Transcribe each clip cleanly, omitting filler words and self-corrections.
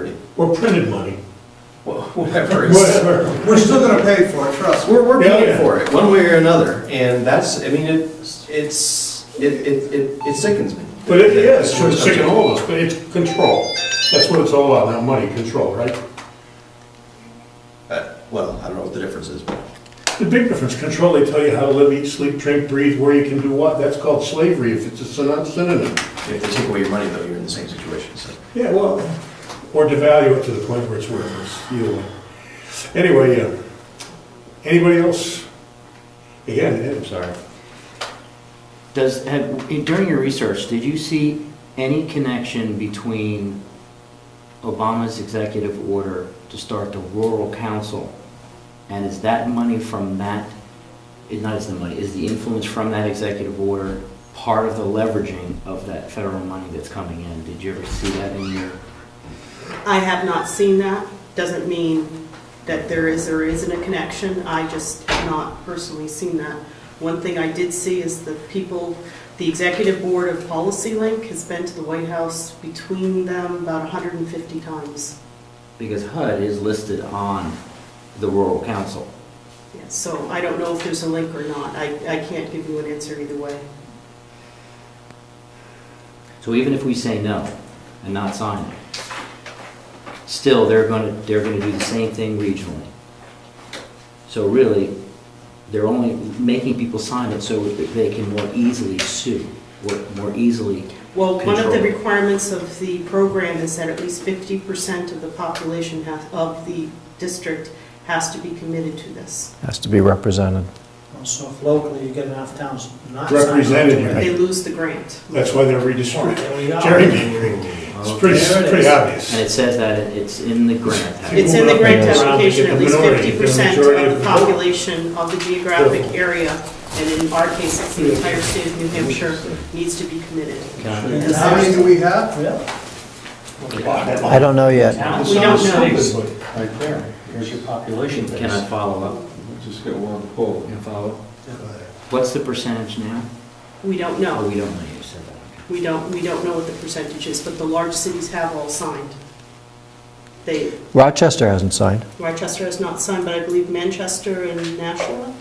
30. Or printed money. Well, whatever. We're still going to pay for it, trust me. We're paying for it, one way or another. And that's, I mean, it sickens me. But it is, it's sickening all of us, but it's control. That's what it's all about, not money, control, right? Well, I don't know what the difference is, but. The big difference, control, they tell you how to live, eat, sleep, drink, breathe, where you can do what. That's called slavery if it's a synonym. If they take away your money, though, you're in the same situation, so. Yeah, well, or devalue it to the point where it's worthless, either way. Anyway, anybody else? Again, Ed, I'm sorry. During your research, did you see any connection between Obama's executive order to start the Rural Council, and is that money from that, not is the money, is the influence from that executive order part of the leveraging of that federal money that's coming in? Did you ever see that in your? I have not seen that. Doesn't mean that there is or isn't a connection. I just have not personally seen that. One thing I did see is the executive board of Policy Link has been to the White House between them about 150 times. Because HUD is listed on the Rural Council. Yeah, so I don't know if there's a link or not. I can't give you an answer either way. So even if we say no and not sign it, still they're going to do the same thing regionally. So really, they're only making people sign it so they can more easily sue, or more easily Well, control. one of the requirements of the program is that at least 50% of the population of the district has to be committed to this. Has to be represented. So if locally you get enough towns not Represented, signed up to They it, lose the grant. That's why they're redistributing. there we go. Gerrymandering. It's pretty obvious. And it says that it's in the grant. It's in the grant People around to application, get at the least minority, 50% majority of the population of the geographic area, and in our case, it's the entire state of New Hampshire, needs to be committed. And how many do we have? I don't know yet. We don't know. Right there, here's your population base. Can I follow up? Just get one poll. Can I follow up? What's the percentage now? We don't Oh, know. we don't know. You said that. We don't know what the percentage is, but the large cities have all signed. Rochester hasn't signed. Rochester has not signed, but I believe Manchester and Nashua,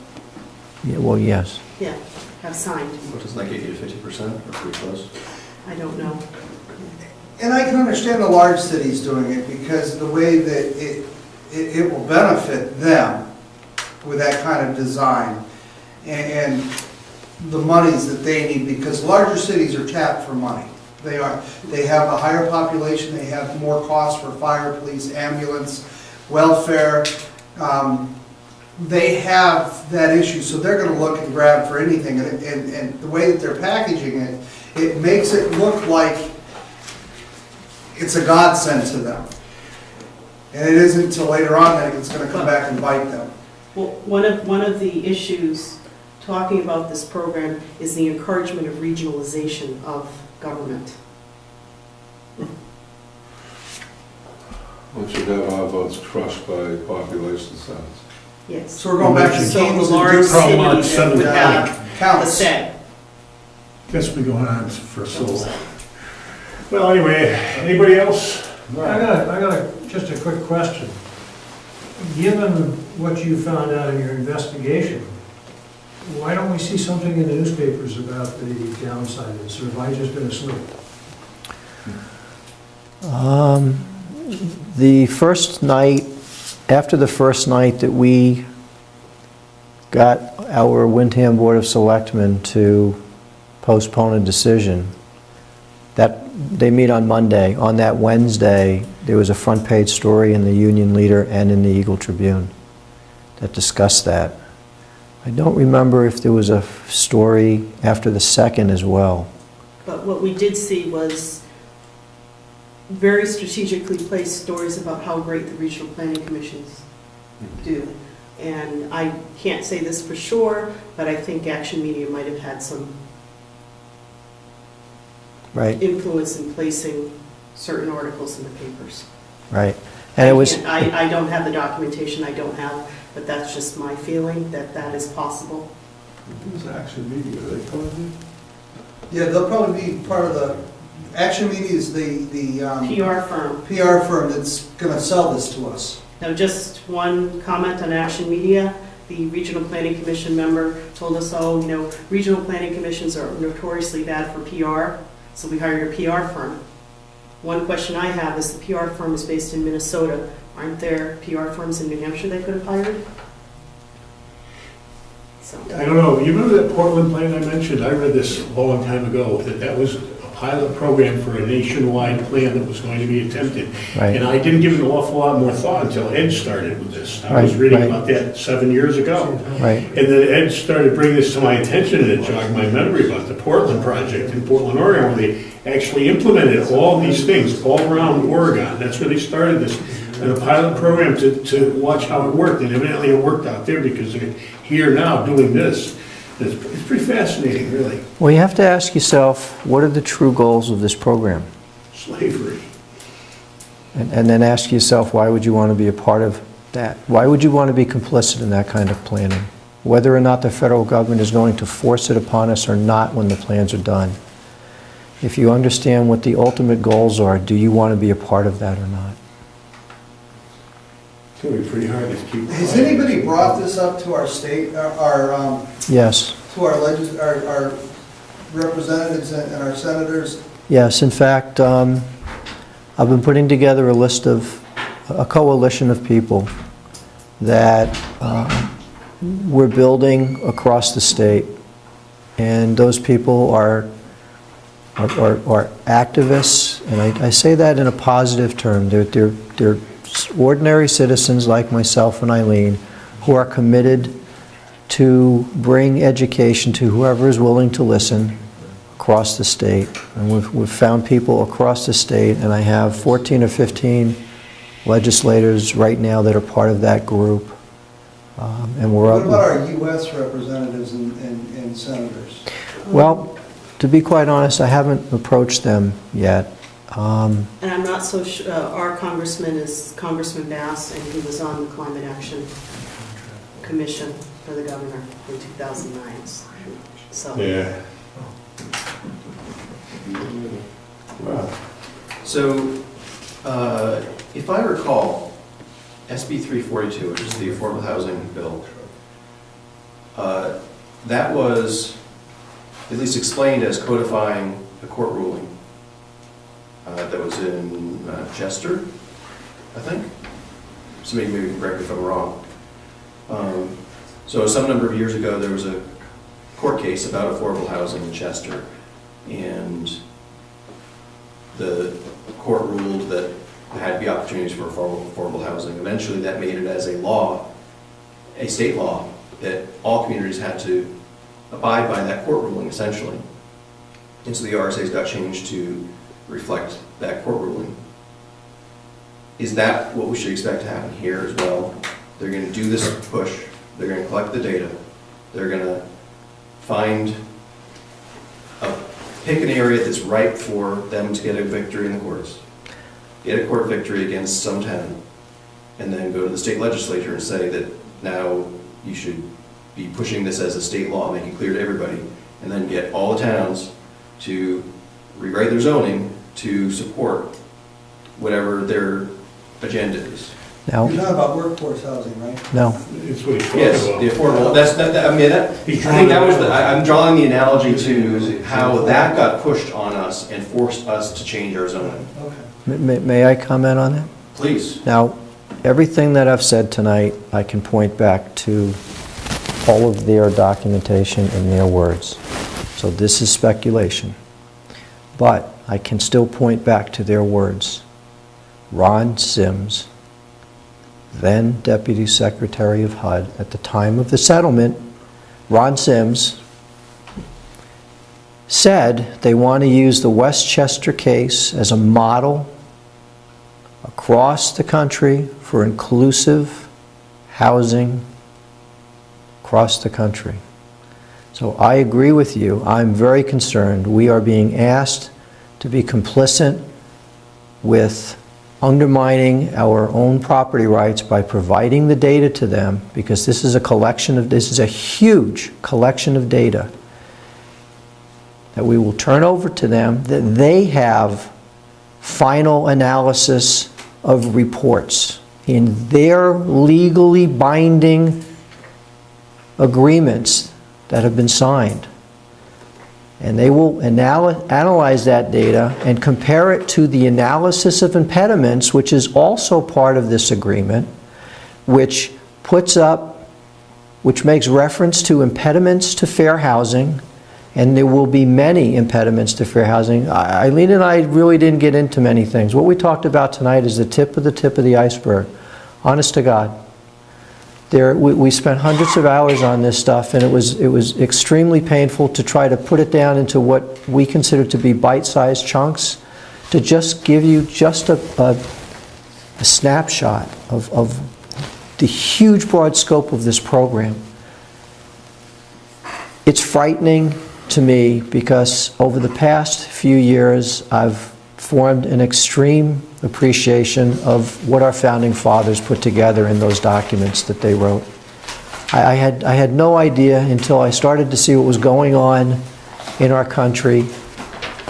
Yeah, well, yes. yeah, have signed. What does that get you to 50% or pretty close? I don't know. And I can understand the large cities doing it because the way that it will benefit them with that kind of design and the monies that they need, because larger cities are tapped for money. They are. They have a higher population, they have more costs for fire, police, ambulance, welfare. They have that issue, so they're going to look and grab for anything. And the way that they're packaging it, it makes it look like it's a godsend to them. And it isn't until later on that it's going to come back and bite them. Well, one of the issues talking about this program is the encouragement of regionalization of government. Once you have our votes crushed by population size. Yes. So we're going back to So Keynes the and large Duke. cities would have the Counts. say. That's been going on for so long. Well, anyway, anybody else? I got just a quick question. Given what you found out in your investigation, why don't we see something in the newspapers about the downside of this, or have I just been asleep? The first night, after the first night that we got our Windham Board of Selectmen to postpone a decision, that they meet on Monday. On that Wednesday, there was a front page story in the Union Leader and in the Eagle Tribune that discussed that. I don't remember if there was a story after the second as well. But what we did see was very strategically placed stories about how great the regional planning commissions do. And I can't say this for sure, but I think Action Media might have had some influence in placing certain articles in the papers. Right. And it was. I don't have the documentation, I don't have, but that's just my feeling that that is possible. Who's Action Media? Are they calling you? Yeah, they'll probably be part of Action Media is the PR firm. PR firm that's gonna sell this to us. Now, just one comment on Action Media. The Regional Planning Commission member told us, oh, you know, regional planning commissions are notoriously bad for PR, so we hired a PR firm. One question I have is the PR firm is based in Minnesota. Aren't there PR firms in New Hampshire they could have hired? So. I don't know, you remember that Portland plan I mentioned? I read this a long time ago, that was a pilot program for a nationwide plan that was going to be attempted. Right. And I didn't give it an awful lot more thought until Ed started with this. I was Right, reading right. about that 7 years ago. Right. And then Ed started bringing this to my attention, and it jogged my memory about the Portland project in Portland, Oregon, where they actually implemented all these things all around Oregon. That's where they started this, and a pilot program to watch how it worked. And evidently it worked out there because they're here now doing this. It's pretty fascinating, really. Well, you have to ask yourself, what are the true goals of this program? Slavery. And then ask yourself, why would you want to be a part of that? Why would you want to be complicit in that kind of planning? Whether or not the federal government is going to force it upon us or not when the plans are done. If you understand what the ultimate goals are, do you want to be a part of that or not? It's going to be pretty hard to keep Has quiet. anybody brought this up to our state, Yes. to our representatives and our senators? Yes, in fact, I've been putting together a coalition of people that we're building across the state, and those people are activists, and I say that in a positive term. They're ordinary citizens like myself and Eileen who are committed to bring education to whoever is willing to listen across the state. And we've found people across the state, and I have 14 or 15 legislators right now that are part of that group. And we're What about our U.S. representatives and senators? Well, to be quite honest, I haven't approached them yet. And I'm not so sure, our congressman is Congressman Bass, and he was on the Climate Action Commission for the governor in 2009. So. Yeah. Wow. So, if I recall, SB 342, which is the Affordable Housing Bill, that was at least explained as codifying a court ruling that was in Chester, I think. Somebody maybe can correct me if I'm wrong. So some number of years ago, there was a court case about affordable housing in Chester, and the court ruled that there had to be opportunities for affordable housing. Eventually, that made it as a law, a state law, that all communities had to abide by that court ruling, essentially. And so the RSA's got changed to reflect that court ruling. Is that what we should expect to happen here as well? They're going to do this push. They're going to collect the data. They're going to pick an area that's ripe for them to get a victory in the courts. Get a court victory against some town, and then go to the state legislature and say that now you should be pushing this as a state law, make it clear to everybody, and then get all the towns to rewrite their zoning to support whatever their agenda is. Now, You're talking about workforce housing, right? no. It's what he's talking Yes, about. the affordable, I think that was I'm drawing the analogy to how that got pushed on us and forced us to change our zoning. Okay. May I comment on that? Please. Now, everything that I've said tonight, I can point back to all of their documentation and their words. So this is speculation. But I can still point back to their words. Ron Sims, then Deputy Secretary of HUD, at the time of the settlement, Ron Sims said they want to use the Westchester case as a model across the country for inclusive housing across the country. So I agree with you. I'm very concerned. We are being asked to be complicit with undermining our own property rights by providing the data to them, because this is a huge collection of data. that we will turn over to them, that they have final analysis of reports in their legally binding agreements that have been signed. And they will analyze that data and compare it to the analysis of impediments, which is also part of this agreement, which makes reference to impediments to fair housing, and there will be many impediments to fair housing. Eileen and I really didn't get into many things. What we talked about tonight is the tip of the iceberg. Honest to God. We spent hundreds of hours on this stuff, and it was extremely painful to try to put it down into what we consider to be bite-sized chunks, to just give you just a snapshot of the huge broad scope of this program. It's frightening to me because over the past few years I've formed an extreme appreciation of what our founding fathers put together in those documents that they wrote. I had no idea until I started to see what was going on in our country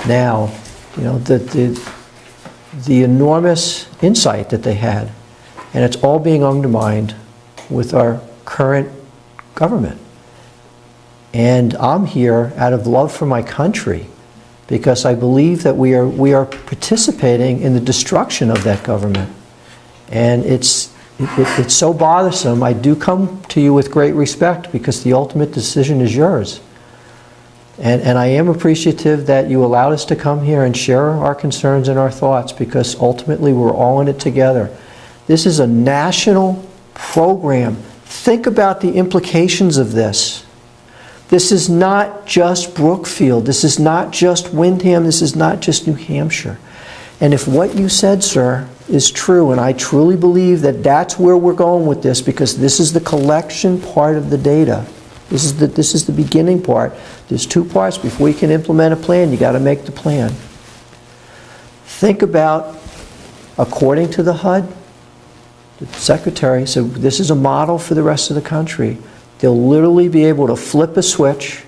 now, you know, the enormous insight that they had. And it's all being undermined with our current government. And I'm here out of love for my country because I believe that we are participating in the destruction of that government. And it's so bothersome. I do come to you with great respect because the ultimate decision is yours. And I am appreciative that you allowed us to come here and share our concerns and our thoughts because ultimately we're all in it together. This is a national program. Think about the implications of this. This is not just Brookfield. This is not just Windham. This is not just New Hampshire. And if what you said, sir, is true, and I truly believe that that's where we're going with this because this is the collection part of the data. This is the beginning part. There's two parts. Before you can implement a plan, you got to make the plan. Think about, according to the HUD, the secretary said this is a model for the rest of the country. They'll literally be able to flip a switch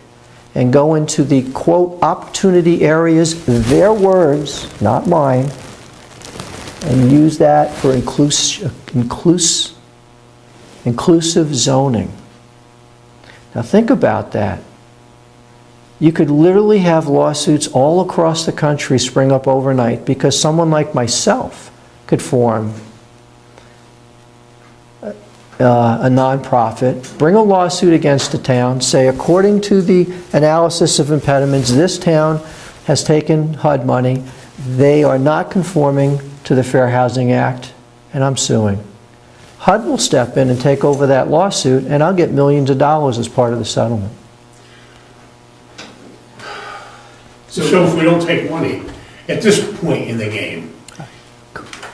and go into the, quote, opportunity areas, their words, not mine, and use that for inclusive zoning. Now think about that. You could literally have lawsuits all across the country spring up overnight because someone like myself could form a nonprofit, bring a lawsuit against a town, say according to the analysis of impediments, this town has taken HUD money, they are not conforming to the Fair Housing Act, and I'm suing. HUD will step in and take over that lawsuit, and I'll get millions of dollars as part of the settlement. So if we don't take money, at this point in the game,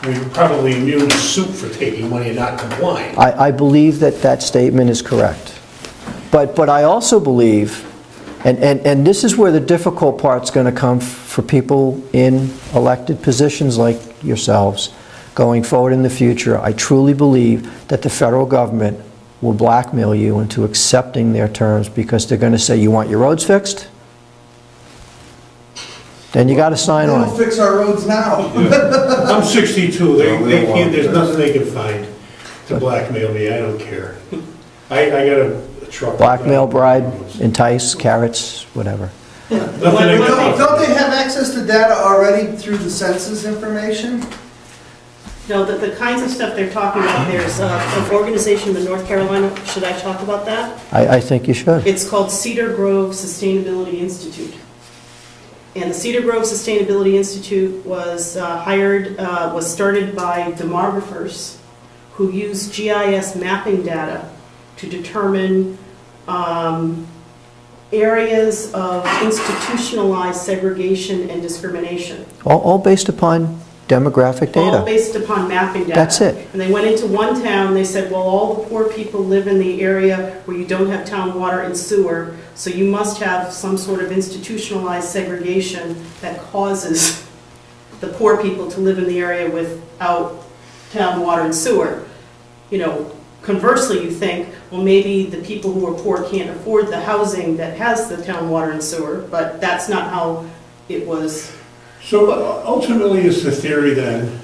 we're probably immune to suit for taking money and not complying. I believe that that statement is correct. But I also believe, and this is where the difficult part's going to come for people in elected positions like yourselves going forward in the future. I truly believe that the federal government will blackmail you into accepting their terms because they're going to say, you want your roads fixed? Then you got to sign on. They'll fix our roads now. I'm 62. They can't. There's nothing they can find to blackmail me. I don't care. I got a truck. Blackmail, bribe, entice, carrots, whatever. Don't they have access to data already through the census information? No, the kinds of stuff they're talking about, there's an organization in North Carolina, should I talk about that? I think you should. It's called Cedar Grove Sustainability Institute. And the Cedar Grove Sustainability Institute was started by demographers who use GIS mapping data to determine areas of institutionalized segregation and discrimination. All based upon demographic data. All based upon mapping data. That's it. And they went into one town, they said, well, all the poor people live in the area where you don't have town water and sewer, so you must have some sort of institutionalized segregation that causes the poor people to live in the area without town water and sewer. You know, conversely, you think, well, maybe the people who are poor can't afford the housing that has the town water and sewer, but that's not how it was. So ultimately, is the theory then,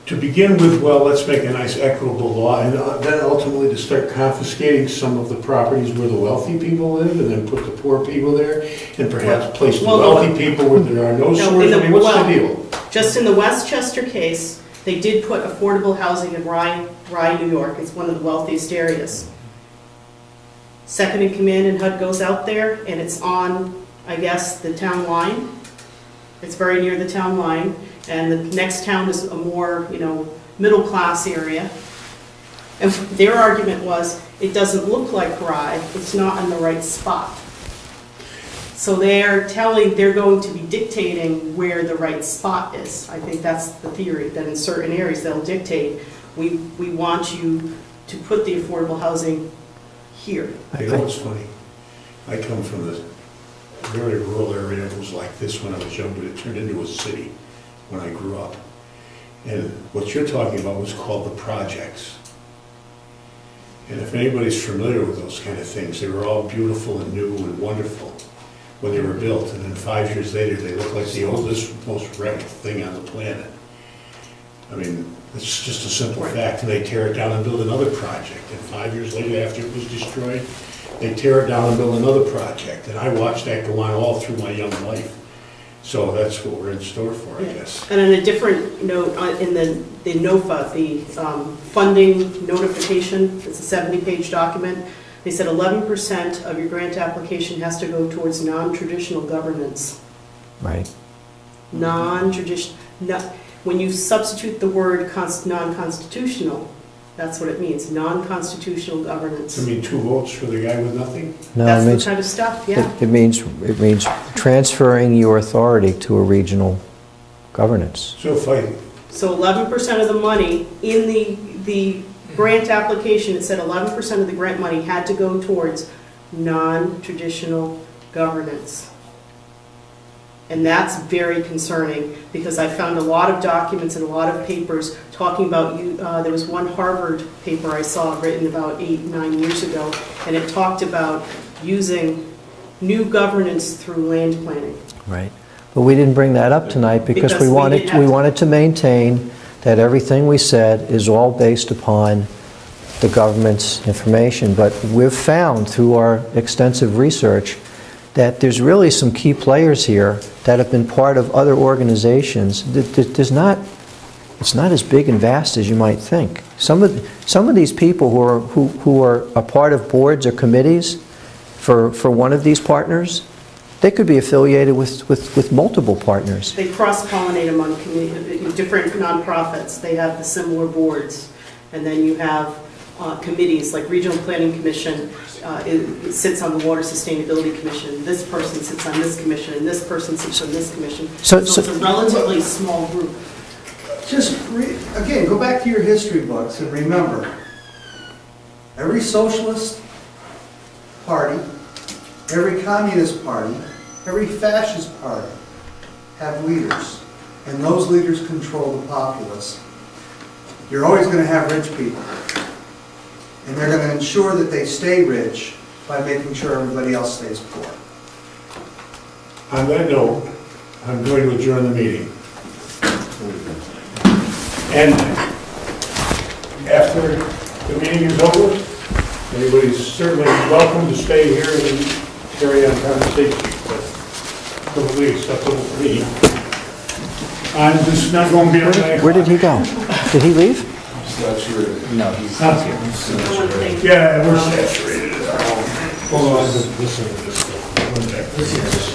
to begin with, well, let's make a nice equitable law, and then ultimately to start confiscating some of the properties where the wealthy people live, and then put the poor people there, and perhaps place the wealthy people where there are no sewers? I mean, what's the deal? Just in the Westchester case, they did put affordable housing in Rye, New York. It's one of the wealthiest areas. Second in command in HUD goes out there, and it's on, I guess, the town line. It's very near the town line, and the next town is a more, middle-class area. And their argument was, it doesn't look like Rye, it's not in the right spot. So they're going to be dictating where the right spot is. I think that's the theory, that in certain areas they'll dictate, we want you to put the affordable housing here. You know what's funny? I come from this very rural area. It was like this when I was young, but it turned into a city when I grew up. And what you're talking about was called the projects. And if anybody's familiar with those kind of things, they were all beautiful and new and wonderful when they were built. And then 5 years later, they look like the oldest, most wrecked thing on the planet. I mean, it's just a simple fact. And they tear it down and build another project. And 5 years later, after it was destroyed, they tear it down and build another project. And I watched that go on all through my young life. So that's what we're in store for, I guess. And on a different note, in the NOFA, the funding notification, it's a 70-page document, they said 11% of your grant application has to go towards non-traditional governance. Right. Non-traditional. When you substitute the word non-constitutional, that's what it means, non-constitutional governance. I mean, 2 votes for the guy with nothing? No, That's it means, the kind of stuff, yeah. it means transferring your authority to a regional governance. So if I, So 11% of the money in the grant application, it said 11% of the grant money had to go towards non-traditional governance. And that's very concerning, because I found a lot of documents and a lot of papers talking about, there was one Harvard paper I saw written about 8, 9 years ago, and it talked about using new governance through land planning. Right. But we didn't bring that up tonight because we wanted to maintain that everything we said is all based upon the government's information. But we've found through our extensive research that there's really some key players here that have been part of other organizations. It's not as big and vast as you might think. Some of these people who are a part of boards or committees for one of these partners, they could be affiliated with multiple partners. They cross-pollinate among different nonprofits. They have the similar boards. And then you have committees, like Regional Planning Commission it sits on the Water Sustainability Commission. This person sits on this commission, and this person sits on this commission. So it's a relatively small group. Just, again, go back to your history books and remember, every socialist party, every communist party, every fascist party have leaders, and those leaders control the populace. You're always going to have rich people, and they're going to ensure that they stay rich by making sure everybody else stays poor. on that note, I'm going to adjourn the meeting. And after the meeting is over, anybody's certainly welcome to stay here and carry on conversation, but probably acceptable for me. I'm just not going to be able Where did he go? Did he leave? No, he's not here. Yeah, we're saturated. Hold on, listen to this.